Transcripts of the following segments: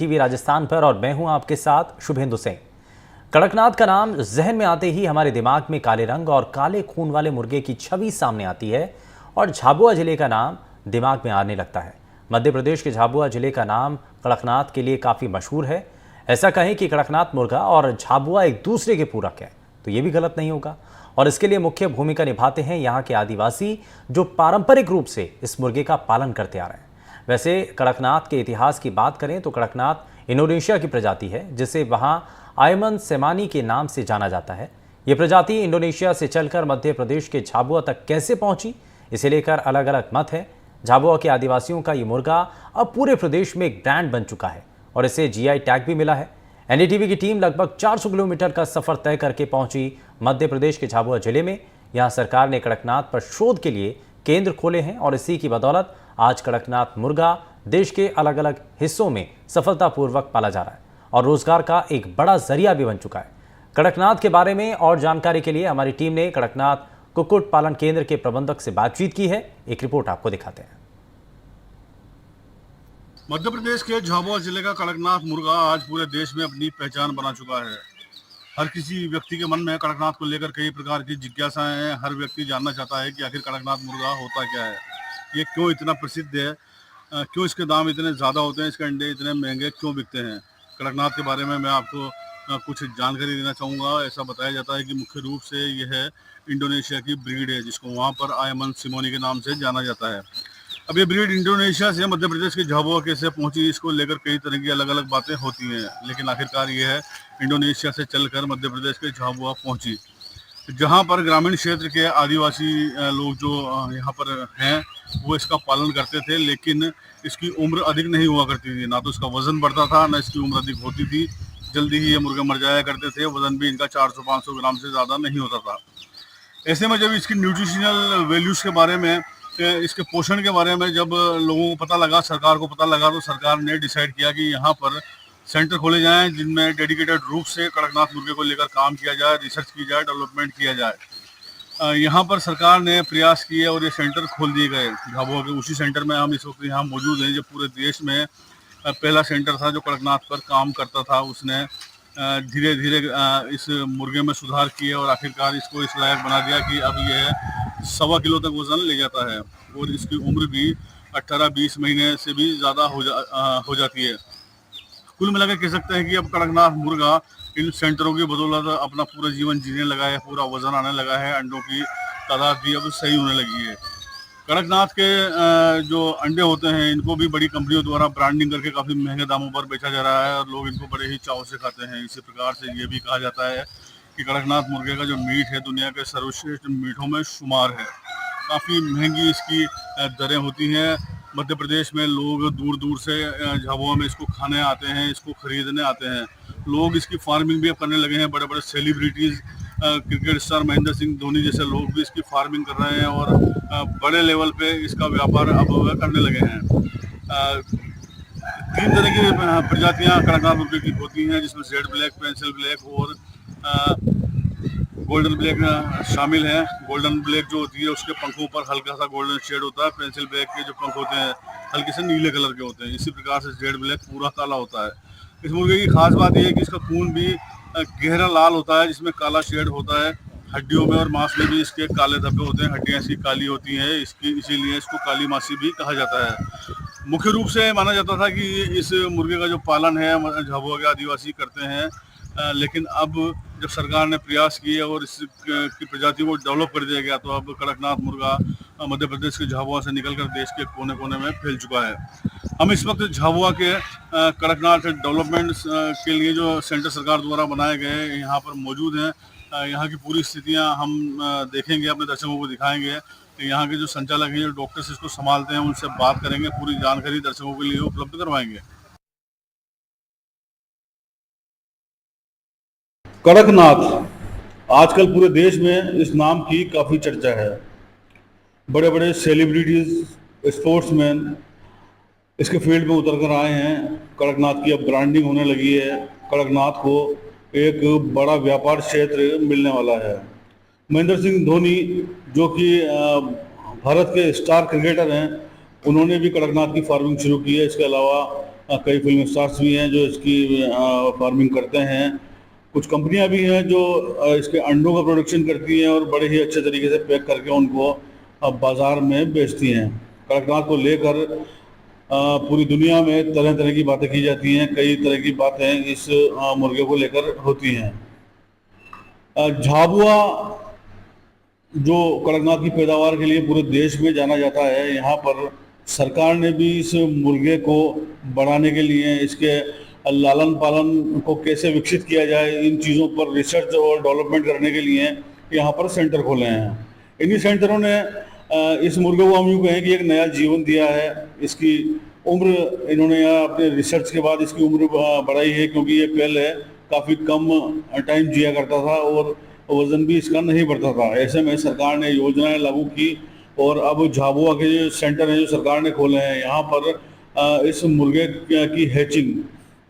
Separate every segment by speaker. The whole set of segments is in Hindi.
Speaker 1: टीवी राजस्थान पर और मैं हूं आपके साथ शुभेंदु सिंह। कड़कनाथ का नाम जहन में आते ही हमारे दिमाग में काले रंग और काले खून वाले मुर्गे की छवि सामने आती है और झाबुआ जिले का नाम दिमाग में आने लगता है। मध्य प्रदेश के झाबुआ जिले का नाम कड़कनाथ के लिए काफ़ी मशहूर है। ऐसा कहें कि कड़कनाथ मुर्गा और झाबुआ एक दूसरे के पूरक हैं तो ये भी गलत नहीं होगा, और इसके लिए मुख्य भूमिका निभाते हैं यहाँ के आदिवासी, जो पारंपरिक रूप से इस मुर्गे का पालन करते आ रहे हैं। वैसे कड़कनाथ के इतिहास की बात करें तो कड़कनाथ इंडोनेशिया की प्रजाति है, जिसे वहाँ आयमन सेमानी के नाम से जाना जाता है। ये प्रजाति इंडोनेशिया से चलकर मध्य प्रदेश के झाबुआ तक कैसे पहुंची, इसे लेकर अलग अलग मत है। झाबुआ के आदिवासियों का ये मुर्गा अब पूरे प्रदेश में एक ब्रांड बन चुका है और इसे जीआई टैग भी मिला है। एनडीटीवी की टीम लगभग 400 किलोमीटर का सफर तय करके पहुंची मध्य प्रदेश के झाबुआ जिले में। यहाँ सरकार ने कड़कनाथ पर शोध के लिए केंद्र खोले हैं और इसी की बदौलत आज कड़कनाथ मुर्गा देश के अलग अलग हिस्सों में सफलतापूर्वक पाला जा रहा है और रोजगार का एक बड़ा जरिया भी बन चुका है। कड़कनाथ के बारे में और जानकारी के लिए हमारी टीम ने कड़कनाथ कुक्कुट पालन केंद्र के प्रबंधक से बातचीत की है। एक रिपोर्ट आपको दिखाते हैं।
Speaker 2: मध्य प्रदेश के झाबुआ जिले का कड़कनाथ मुर्गा आज पूरे देश में अपनी पहचान बना चुका है। हर किसी व्यक्ति के मन में कड़कनाथ को लेकर कई प्रकार की जिज्ञासाएं हैं। हर व्यक्ति जानना चाहता है कि आखिर कड़कनाथ मुर्गा होता क्या है, ये क्यों इतना प्रसिद्ध है, क्यों इसके दाम इतने ज़्यादा होते हैं, इसके अंडे इतने महंगे क्यों बिकते हैं। कड़कनाथ के बारे में मैं आपको कुछ जानकारी देना चाहूँगा। ऐसा बताया जाता है कि मुख्य रूप से यह इंडोनेशिया की ब्रीड है, जिसको वहाँ पर आयमन सिमोनी के नाम से जाना जाता है। अब ये ब्रीड इंडोनेशिया से मध्य प्रदेश के झाबुआ कैसे पहुंची, इसको लेकर कई तरह की अलग अलग बातें होती हैं, लेकिन आखिरकार ये है इंडोनेशिया से चलकर मध्य प्रदेश के झाबुआ पहुंची, जहां पर ग्रामीण क्षेत्र के आदिवासी लोग जो यहाँ पर हैं वो इसका पालन करते थे। लेकिन इसकी उम्र अधिक नहीं हुआ करती थी, ना तो इसका वजन बढ़ता था, ना इसकी उम्र अधिक होती थी। जल्दी ही ये मुर्गे मर जाया करते थे। वजन भी इनका 400-500 ग्राम से ज़्यादा नहीं होता था। ऐसे में जब इसकी न्यूट्रिशनल वैल्यूज़ के बारे में, इसके पोषण के बारे में जब लोगों को पता लगा, सरकार को पता लगा, तो सरकार ने डिसाइड किया कि यहाँ पर सेंटर खोले जाएं जिनमें डेडिकेटेड रूप से कड़कनाथ मुर्गे को लेकर काम किया जाए, रिसर्च की जाए, डेवलपमेंट किया जाए। यहाँ पर सरकार ने प्रयास किए और ये सेंटर खोल दिए गए झाबुआ के। उसी सेंटर में हम इस वक्त यहाँ मौजूद हैं, जो पूरे देश में पहला सेंटर था जो कड़कनाथ पर काम करता था। उसने धीरे धीरे इस मुर्गे में सुधार किए और आखिरकार इसको इस लायक बना दिया कि अब यह 1.25 किलो तक वजन ले जाता है और इसकी उम्र भी 18-20 महीने से भी ज़्यादा हो जाती है। कुल मिलाकर कह सकते हैं कि अब कड़कनाथ मुर्गा इन सेंटरों की बदौलत अपना पूरा जीवन जीने लगा है, पूरा वजन आने लगा है, अंडों की तादाद भी अब सही होने लगी है। कड़कनाथ के जो अंडे होते हैं इनको भी बड़ी कंपनियों द्वारा ब्रांडिंग करके काफ़ी महंगे दामों पर बेचा जा रहा है और लोग इनको बड़े ही चाव से खाते हैं। इसी प्रकार से ये भी कहा जाता है कि कड़कनाथ मुर्गे का जो मीट है दुनिया के सर्वश्रेष्ठ मीठों में शुमार है। काफ़ी महंगी इसकी दरें होती हैं। मध्य प्रदेश में लोग दूर दूर से झाबुआ में इसको खाने आते हैं, इसको खरीदने आते हैं। लोग इसकी फार्मिंग भी अब करने लगे हैं। बड़े बड़े celebrities, cricket star Mahendra Singh Dhoni जैसे लोग भी इसकी फार्मिंग कर रहे हैं और बड़े लेवल पे इसका व्यापार अब करने लगे हैं। 3 तरह की प्रजातियां कड़कनाथ मुर्गे की होती हैं, जिसमें जेड ब्लैक, पेंसिल ब्लैक और गोल्डन ब्लैक शामिल हैं। गोल्डन ब्लैक जो होती है उसके पंखों पर हल्का सा गोल्डन शेड होता है। पेंसिल ब्लैक के जो पंख होते हैं हल्के से नीले कलर के होते हैं। इसी प्रकार से जेड ब्लैक पूरा काला होता है। इस मुर्गे की खास बात यह है कि इसका खून भी गहरा लाल होता है, जिसमें काला शेड होता है। हड्डियों में और मांस में भी इसके काले धब्बे होते हैं। हड्डियां इसकी काली होती हैं, इसीलिए इसको काली मासी भी कहा जाता है। मुख्य रूप से माना जाता था कि इस मुर्गे का जो पालन है झाबुआ के आदिवासी करते हैं, लेकिन अब जब सरकार ने प्रयास किए और इसकी प्रजाति को डेवलप कर दिया गया तो अब कड़कनाथ मुर्गा मध्य प्रदेश के झाबुआ से निकलकर देश के कोने कोने में फैल चुका है। हम इस वक्त झाबुआ के कड़कनाथ डेवलपमेंट के लिए जो सेंटर सरकार द्वारा बनाए गए यहाँ पर मौजूद हैं। यहाँ की पूरी स्थितियाँ हम देखेंगे, अपने दर्शकों को दिखाएंगे। यहाँ के जो संचालक हैं, जो डॉक्टर्स इसको संभालते हैं, उनसे बात करेंगे, पूरी जानकारी दर्शकों के लिए उपलब्ध करवाएंगे। कड़कनाथ आजकल पूरे देश में इस नाम की काफ़ी चर्चा है। बड़े बड़े सेलिब्रिटीज़, स्पोर्ट्समैन इसके फील्ड में उतर कर आए हैं। कड़कनाथ की अब ब्रांडिंग होने लगी है। कड़कनाथ को एक बड़ा व्यापार क्षेत्र मिलने वाला है। महेंद्र सिंह धोनी जो कि भारत के स्टार क्रिकेटर हैं, उन्होंने भी कड़कनाथ की फार्मिंग शुरू की है। इसके अलावा कई फिल्म स्टार्स भी हैं जो इसकी फार्मिंग करते हैं। कुछ कंपनियां भी हैं जो इसके अंडों का प्रोडक्शन करती हैं और बड़े ही अच्छे तरीके से पैक करके उनको बाज़ार में बेचती हैं। कड़कनाथ को लेकर पूरी दुनिया में तरह तरह की बातें की जाती हैं, कई तरह की बातें इस मुर्गे को लेकर होती हैं। झाबुआ जो कड़कनाथ की पैदावार के लिए पूरे देश में जाना जाता है, यहाँ पर सरकार ने भी इस मुर्गे को बढ़ाने के लिए, इसके लालन पालन को कैसे विकसित किया जाए, इन चीज़ों पर रिसर्च और डेवलपमेंट करने के लिए यहाँ पर सेंटर खोले हैं। इन्हीं सेंटरों ने इस मुर्गे को हम यूँ कहें कि एक नया जीवन दिया है। इसकी उम्र इन्होंने यहाँ अपने रिसर्च के बाद इसकी उम्र बढ़ाई है, क्योंकि ये पहले काफ़ी कम टाइम जिया करता था और वज़न भी इसका नहीं बढ़ता था। ऐसे में सरकार ने योजनाएं लागू की और अब झाबुआ के जो सेंटर हैं जो सरकार ने खोले हैं, यहाँ पर इस मुर्गे की हैचिंग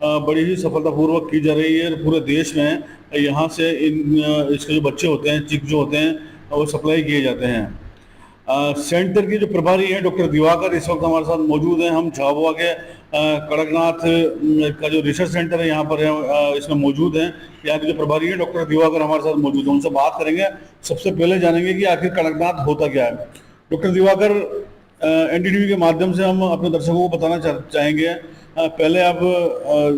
Speaker 2: बड़ी ही सफलतापूर्वक की जा रही है। पूरे देश में यहाँ से इसके जो बच्चे होते हैं, चिक जो होते हैं, वो सप्लाई किए जाते हैं। सेंटर के जो प्रभारी हैं डॉक्टर दिवाकर इस वक्त हमारे साथ मौजूद हैं। हम झाबुआ के कड़कनाथ का जो रिसर्च सेंटर है यहाँ पर है, इसमें मौजूद हैं। यहाँ के जो प्रभारी हैं डॉक्टर दिवाकर हमारे साथ मौजूद हैं, उनसे बात करेंगे। सबसे पहले जानेंगे कि आखिर कड़कनाथ होता क्या है। डॉक्टर दिवाकर, एनडीटीवी के माध्यम से हम अपने दर्शकों को बताना चाहेंगे, पहले आप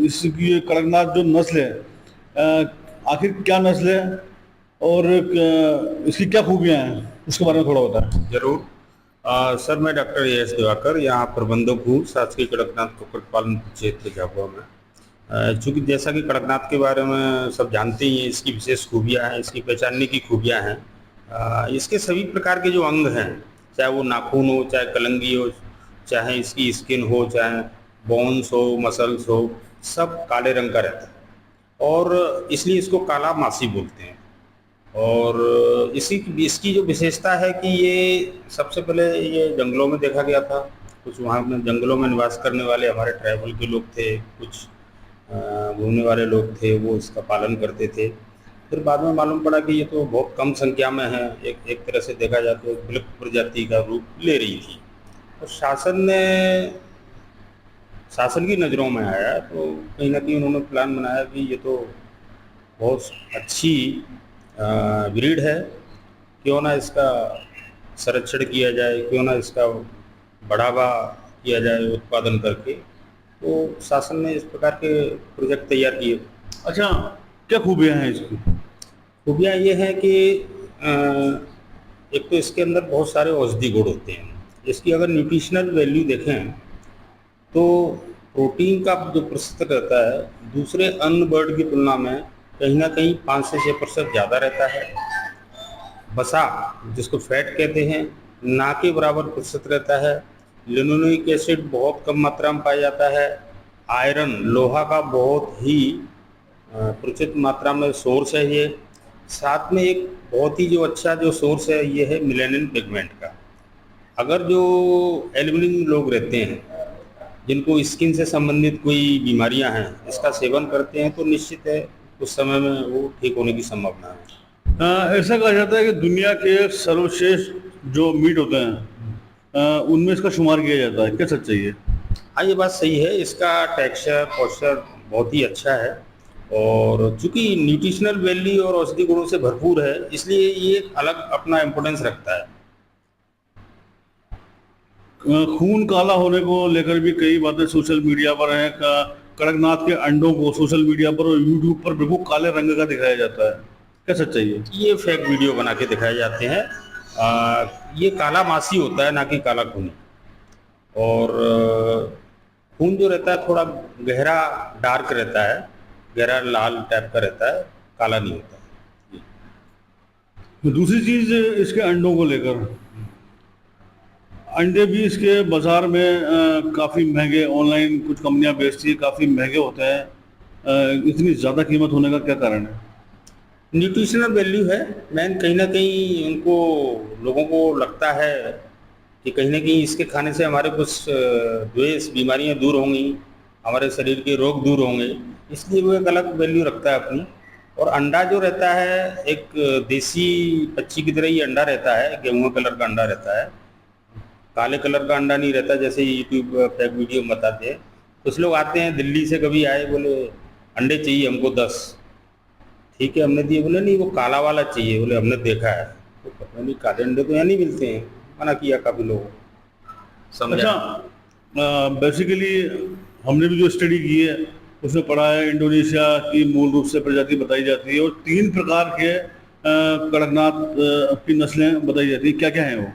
Speaker 2: इसकी कड़कनाथ जो नस्ल है, आखिर क्या नस्ल है और इसकी क्या खूबियाँ हैं, उसके बारे में थोड़ा बताएं।
Speaker 3: जरूर। सर, मैं डॉक्टर एस दिवाकर, यहाँ प्रबंधक हूँ शासकीय कड़कनाथ कुक्कुट पालन क्षेत्र झाबुआ में। चूँकि जैसा कि कड़कनाथ के बारे में सब जानते ही हैं, इसकी विशेष खूबियाँ हैं, इसकी पहचानने की खूबियाँ हैं। इसके सभी प्रकार के जो अंग हैं, चाहे वो नाखून हो, चाहे कलंगी हो, चाहे इसकी स्किन हो, चाहे बोन्स हो, मसल्स हो, सब काले रंग का रहता है और इसलिए इसको काला मासी बोलते हैं। और इसकी जो विशेषता है कि ये सबसे पहले ये जंगलों में देखा गया था। कुछ वहाँ में जंगलों में निवास करने वाले हमारे ट्राइबल के लोग थे, कुछ घूमने वाले लोग थे, वो इसका पालन करते थे। फिर बाद में मालूम पड़ा कि ये तो बहुत कम संख्या में है, एक तरह से देखा जाए तो एक विलुप्त प्रजाति का रूप ले रही थी। तो शासन की नज़रों में आया, तो कहीं ना कहीं उन्होंने प्लान बनाया कि ये तो बहुत अच्छी ब्रीड है, क्यों ना इसका संरक्षण किया जाए, क्यों ना इसका बढ़ावा किया जाए उत्पादन करके। तो शासन ने इस प्रकार के प्रोजेक्ट तैयार किए।
Speaker 2: अच्छा, क्या खूबियाँ हैं इसकी?
Speaker 3: खूबियाँ ये हैं कि एक तो इसके अंदर बहुत सारे औषधि गुण होते हैं। इसकी अगर न्यूट्रिशनल वैल्यू देखें तो प्रोटीन का जो प्रतिशत रहता है दूसरे अन्य बर्ड की तुलना में कहीं ना कहीं 5 से 6% ज़्यादा रहता है। वसा, जिसको फैट कहते हैं, ना के बराबर प्रतिशत रहता है। लिनोलिक एसिड बहुत कम मात्रा में पाया जाता है। आयरन, लोहा का बहुत ही प्रचुर मात्रा में सोर्स है ये। साथ में एक बहुत ही जो अच्छा जो सोर्स है ये है मेलानिन पिगमेंट का। अगर जो एल्बिनिन लोग रहते हैं, जिनको स्किन से संबंधित कोई बीमारियां हैं, इसका सेवन करते हैं तो निश्चित है उस समय में वो ठीक होने की संभावना है।
Speaker 2: ऐसा कहा जाता है कि दुनिया के सर्वश्रेष्ठ जो मीट होते हैं उनमें इसका शुमार किया जाता है, क्या सच्चाई है?
Speaker 3: हाँ, ये बात सही है। इसका टेक्सचर, पोस्चर बहुत ही अच्छा है और चूंकि न्यूट्रिशनल वैल्यू और औषधि गुणों से भरपूर है, इसलिए ये एक अलग अपना इम्पोर्टेंस रखता है।
Speaker 2: खून काला होने को लेकर भी कई बातें सोशल मीडिया पर हैं। कड़कनाथ के अंडों को सोशल मीडिया पर और यूट्यूब पर बिल्कुल काले रंग का दिखाया जाता है, क्या सच्चाई है?
Speaker 3: ये फेक वीडियो बना के दिखाए जाते हैं। ये काला मासी होता है, ना कि काला खून। और खून जो रहता है थोड़ा गहरा डार्क रहता है, गहरा लाल टाइप का रहता है, काला नहीं होता।
Speaker 2: दूसरी चीज़ इसके अंडों को लेकर, अंडे भी इसके बाज़ार में काफ़ी महंगे, ऑनलाइन कुछ कंपनियां बेचती है, काफ़ी महंगे होते हैं। इतनी ज़्यादा कीमत होने का क्या कारण है?
Speaker 3: न्यूट्रिशनल वैल्यू है। मैन कहीं ना कहीं उनको, लोगों को लगता है कि कहीं ना कहीं इसके खाने से हमारे कुछ द्वेष, बीमारियां दूर होंगी, हमारे शरीर के रोग दूर होंगे, इसलिए वो एक अलग वैल्यू रखता है अपनी। और अंडा जो रहता है एक देसी पक्षी की तरह ही अंडा रहता है, गेहूं कलर का अंडा रहता है, काले कलर का अंडा नहीं रहता जैसे यूट्यूब फेक वीडियो में बताते हैं। कुछ लोग आते हैं दिल्ली से, कभी आए, बोले अंडे चाहिए हमको 10। ठीक है, हमने दिए, बोले नहीं वो काला वाला चाहिए, बोले हमने देखा है। तो पता नहीं, काले अंडे तो यहाँ नहीं मिलते हैं, मना किया काफ़ी लोगों को, समझा।
Speaker 2: अच्छा, बेसिकली हमने भी जो स्टडी की है उसमें पढ़ा है इंडोनेशिया की मूल रूप से प्रजाति बताई जाती है और 3 प्रकार के कड़कनाथ की नस्लें बताई जाती है। क्या क्या है वो?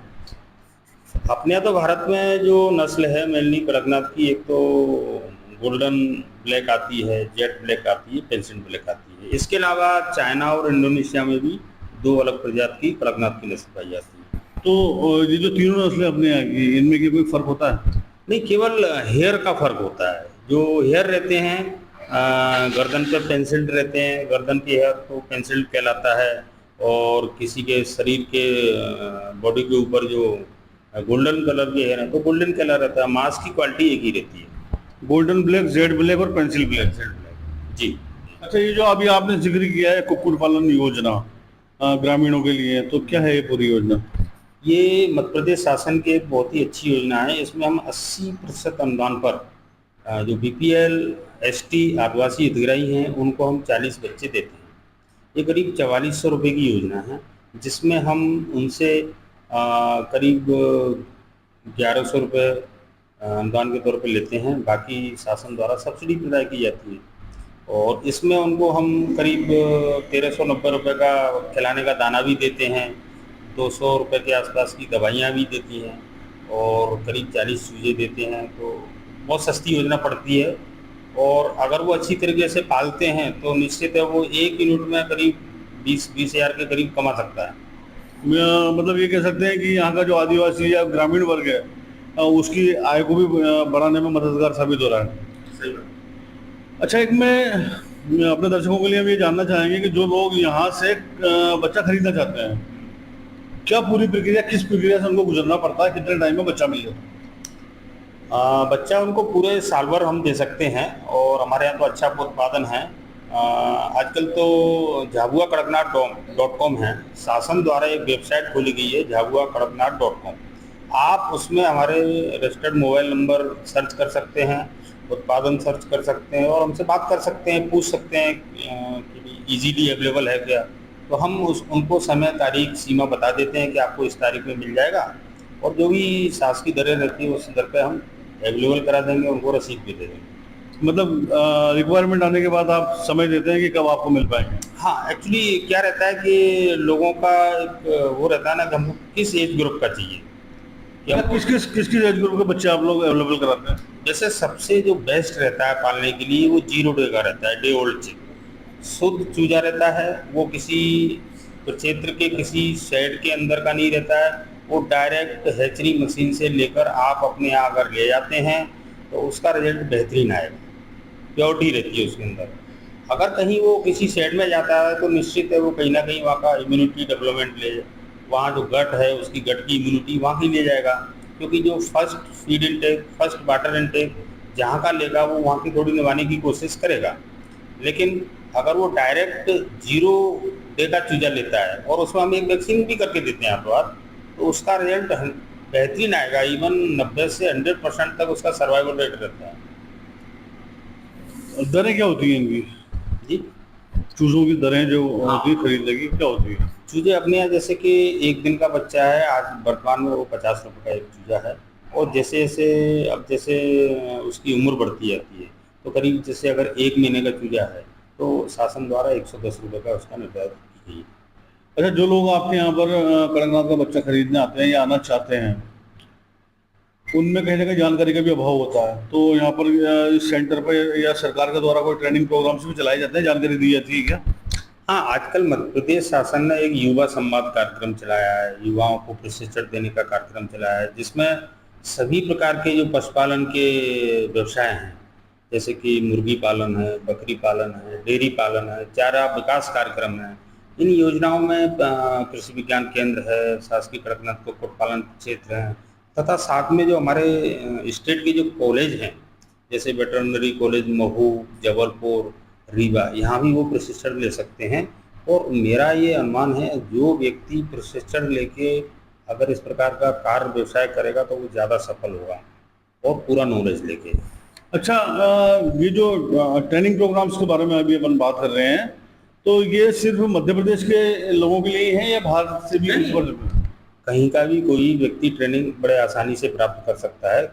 Speaker 3: अपने यहाँ तो भारत में जो नस्ल है मेनली कड़कनाथ की, एक तो गोल्डन ब्लैक आती है, जेट ब्लैक आती है, पेंसिल ब्लैक आती है। इसके अलावा चाइना और इंडोनेशिया में भी 2 अलग प्रजाति की कड़कनाथ की नस्ल पाई जाती है।
Speaker 2: तो ये जो तीनों नस्लें अपने यहाँ की, इनमें की कोई फर्क होता है?
Speaker 3: नहीं, केवल हेयर का फर्क होता है। जो हेयर रहते हैं गर्दन पे पेंसिल्ड रहते हैं, गर्दन के हेयर तो पेंसिल्ड कहलाता है, और किसी के शरीर के बॉडी के ऊपर जो गोल्डन कलर के हेयर है तो गोल्डन कलर रहता है। मांस की क्वालिटी एक ही रहती है।
Speaker 2: गोल्डन ब्लैक, जेड ब्लैक और पेंसिल ब्लैक।
Speaker 3: जी।
Speaker 2: अच्छा, ये जो अभी आपने जिक्र किया है कुक्कुट पालन योजना ग्रामीणों के लिए, तो क्या है ये पूरी योजना?
Speaker 3: ये मध्य प्रदेश शासन की एक बहुत ही अच्छी योजना है। इसमें हम 80% अनुदान पर जो BPL, ST आदिवासी हितग्राही हैं उनको हम 40 बच्चे देते हैं। ये करीब 4400 रुपये की योजना है, जिसमें हम उनसे करीब 1100 रुपये अनुदान के तौर पर लेते हैं। बाकी शासन द्वारा सब्सिडी प्रदान की जाती है, और इसमें उनको हम करीब 1390 रुपये का खिलाने का दाना भी देते हैं, 200 रुपये के आसपास की दवाइयाँ भी देती हैं, और करीब 40 चूजे देते हैं। तो बहुत सस्ती योजना पड़ती है, और अगर वो अच्छी तरीके से पालते हैं तो निश्चित है वो एक यूनिट में करीब 20 हज़ार के करीब कमा सकता है।
Speaker 2: मतलब ये कह सकते हैं कि यहाँ का जो आदिवासी या ग्रामीण वर्ग है उसकी आय को भी बढ़ाने में मददगार साबित हो रहा है।
Speaker 3: सही बात।
Speaker 2: अच्छा, एक मैं अपने दर्शकों के लिए भी ये जानना चाहेंगे कि जो लोग यहाँ से बच्चा खरीदना चाहते हैं, क्या पूरी प्रक्रिया, किस प्रक्रिया से उनको गुजरना पड़ता है, कितने टाइम में बच्चा मिल जाता है?
Speaker 3: बच्चा उनको पूरे साल भर हम दे सकते हैं, और हमारे यहाँ तो अच्छा उत्पादन है। आजकल तो झाबुआ कड़कनाथ.com है, शासन द्वारा एक वेबसाइट खोली गई है झाबुआ-कड़कनाथ.com। आप उसमें हमारे रजिस्टर्ड मोबाइल नंबर सर्च कर सकते हैं, उत्पादन सर्च कर सकते हैं, और हमसे बात कर सकते हैं, पूछ सकते हैं कि ईजीली अवेलेबल है क्या। तो हम उनको समय, तारीख, सीमा बता देते हैं कि आपको इस तारीख में मिल जाएगा, और जो भी शासकीय दरें रहती है उस दर पे हम अवेलेबल करा देंगे, उनको रसीद भी दे देंगे।
Speaker 2: मतलब रिक्वायरमेंट आने के बाद आप समय देते हैं कि कब आपको मिल पाएंगे?
Speaker 3: हाँ, एक्चुअली क्या रहता है कि लोगों का एक वो रहता है ना कि हमको किस एज ग्रुप का चाहिए, कि हमको
Speaker 2: किस एज ग्रुप के बच्चे आप लोग अवेलेबल कराते हैं?
Speaker 3: जैसे सबसे जो बेस्ट रहता है पालने के लिए वो 0 डे का रहता है, डे ओल्ड चिक, शुद्ध चूजा रहता है। वो किसी क्षेत्र के किसी शेड के अंदर का नहीं रहता है, वो डायरेक्ट हैचरी मशीन से लेकर आप अपने यहाँ अगर ले जाते हैं तो उसका रिजल्ट बेहतरीन आएगा, प्योरिटी रहती है उसके अंदर। अगर कहीं वो किसी शेड में जाता है तो निश्चित है वो कहीं ना कहीं वहाँ का इम्यूनिटी डेवलपमेंट ले, वहाँ जो गट है उसकी गट की इम्यूनिटी वहाँ की ले जाएगा, क्योंकि जो first feed intake, first water intake जहाँ का लेगा वो वहाँ की थोड़ी निभाने की कोशिश करेगा। लेकिन अगर वो डायरेक्ट 0 डे का चूजा लेता है और उसमें हम एक वैक्सीन भी करके देते हैं तो उसका रिजल्ट बेहतरीन आएगा। इवन 90 से 100% तक उसका सर्वाइवल रेट रहता है।
Speaker 2: दरें क्या होती हैं इनकी?
Speaker 3: जी,
Speaker 2: चूजों की दरें जो होती है खरीदने की, क्या होती है?
Speaker 3: चूजे अपने यहाँ जैसे कि 1 दिन का बच्चा है, आज वर्तमान में वो 50 रुपये का एक चूजा है, और जैसे जैसे उसकी उम्र बढ़ती जाती है तो करीब जैसे अगर 1 महीने का चूजा है तो शासन द्वारा 110 रुपये का उसका निर्धारित की गई है।
Speaker 2: अच्छा, जो लोग आपके यहाँ पर कड़कनाथ का बच्चा खरीदने आते हैं या आना चाहते हैं, उनमें कहीं ना कहीं जानकारी का भी अभाव होता है, तो यहाँ पर इस सेंटर पर या सरकार के द्वारा कोई ट्रेनिंग प्रोग्राम्स भी चलाए जाते हैं, जानकारी दी जाती है क्या?
Speaker 3: हाँ, आजकल मध्य प्रदेश शासन ने एक युवा संवाद कार्यक्रम चलाया है, युवाओं को प्रशिक्षण देने का कार्यक्रम चलाया है, जिसमें सभी प्रकार के जो पशुपालन के व्यवसाय हैं, जैसे कि मुर्गी पालन है, बकरी पालन है, डेयरी पालन है, चारा विकास कार्यक्रम है। इन योजनाओं में कृषि विज्ञान केंद्र है, शासकीय कड़कनाथ कुक्कुट पालन क्षेत्र है, तथा साथ में जो हमारे स्टेट के जो कॉलेज हैं, जैसे वेटरनरी कॉलेज महू, जबलपुर, रीवा, यहाँ भी वो प्रशिक्षण ले सकते हैं। और मेरा ये अनुमान है जो व्यक्ति प्रशिक्षण लेके अगर इस प्रकार का कार्य व्यवसाय करेगा तो वो ज़्यादा सफल होगा, और पूरा नॉलेज लेके।
Speaker 2: अच्छा, ये जो ट्रेनिंग प्रोग्राम्स के बारे में अभी अपन बात कर रहे हैं, तो ये सिर्फ मध्य प्रदेश के लोगों के लिए है या भारत से भी
Speaker 3: नहीं, कहीं का भी कोई व्यक्ति ट्रेनिंग बड़े आसानी से प्राप्त कर सकता है।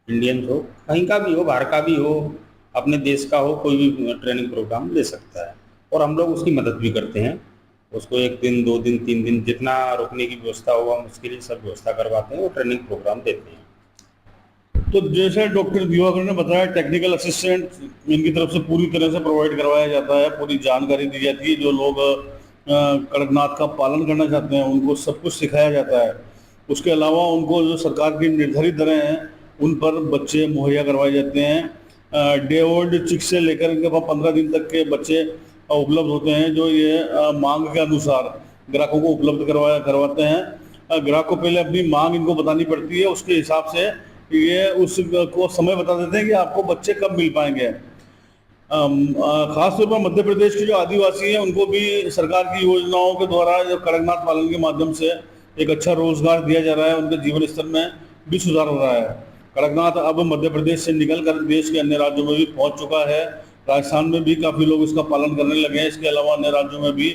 Speaker 3: इंडियन हो, कहीं का भी हो, बाहर का भी हो, अपने देश का हो, कोई भी ट्रेनिंग प्रोग्राम ले सकता है और हम लोग उसकी मदद भी करते हैं। उसको 1 दिन 2 दिन 3 दिन जितना रुकने की व्यवस्था हो हम उसके लिए सब व्यवस्था करवाते हैं और ट्रेनिंग प्रोग्राम देते हैं।
Speaker 2: तो जैसे डॉक्टर दिवाकर ने बताया, टेक्निकल असिस्टेंट इनकी तरफ से पूरी तरह से प्रोवाइड करवाया जाता है, पूरी जानकारी दी जाती है। जो लोग कड़कनाथ का पालन करना चाहते हैं उनको सब कुछ सिखाया जाता है। उसके अलावा उनको जो सरकार की निर्धारित दरें हैं उन पर बच्चे मुहैया करवाए जाते हैं। डे ओल्ड चिक से लेकर इनके पास 15 दिन तक के बच्चे उपलब्ध होते हैं, जो ये मांग के अनुसार ग्राहकों को उपलब्ध करवाते हैं। ग्राहक को पहले अपनी मांग इनको बतानी पड़ती है, उसके हिसाब से ये उसको समय बता देते हैं कि आपको बच्चे कब मिल पाएंगे। खास तौर पर मध्य प्रदेश के जो आदिवासी हैं उनको भी सरकार की योजनाओं के द्वारा जो कड़कनाथ पालन के माध्यम से एक अच्छा रोजगार दिया जा रहा है, उनके जीवन स्तर में भी सुधार हो रहा है। कड़कनाथ अब मध्य प्रदेश से निकलकर देश के अन्य राज्यों में भी पहुंच चुका है। राजस्थान में भी काफ़ी लोग इसका पालन करने लगे हैं। इसके अलावा अन्य राज्यों में भी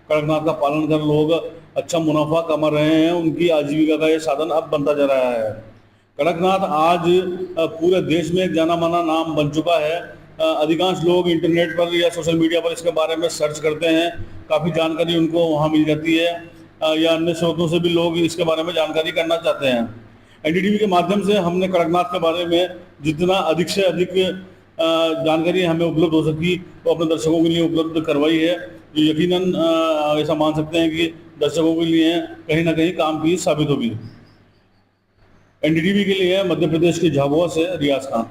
Speaker 2: कड़कनाथ का पालन कर लोग अच्छा मुनाफा कमा रहे हैं। उनकी आजीविका का ये साधन अब बनता जा रहा है। कड़कनाथ आज पूरे देश में एक जाना माना नाम बन चुका है। अधिकांश लोग इंटरनेट पर या सोशल मीडिया पर इसके बारे में सर्च करते हैं, काफ़ी जानकारी उनको वहाँ मिल जाती है, या अन्य स्रोतों से भी लोग इसके बारे में जानकारी करना चाहते हैं। एनडीटीवी के माध्यम से हमने कड़कनाथ के बारे में जितना अधिक से अधिक जानकारी हमें उपलब्ध हो सकी तो अपने दर्शकों के लिए उपलब्ध करवाई है, जो यकीनन ऐसा मान सकते हैं कि दर्शकों के लिए कहीं ना कहीं काम की साबित होगी। एनडीटीवी के लिए मध्य प्रदेश के झाबुआ से रियाज खान।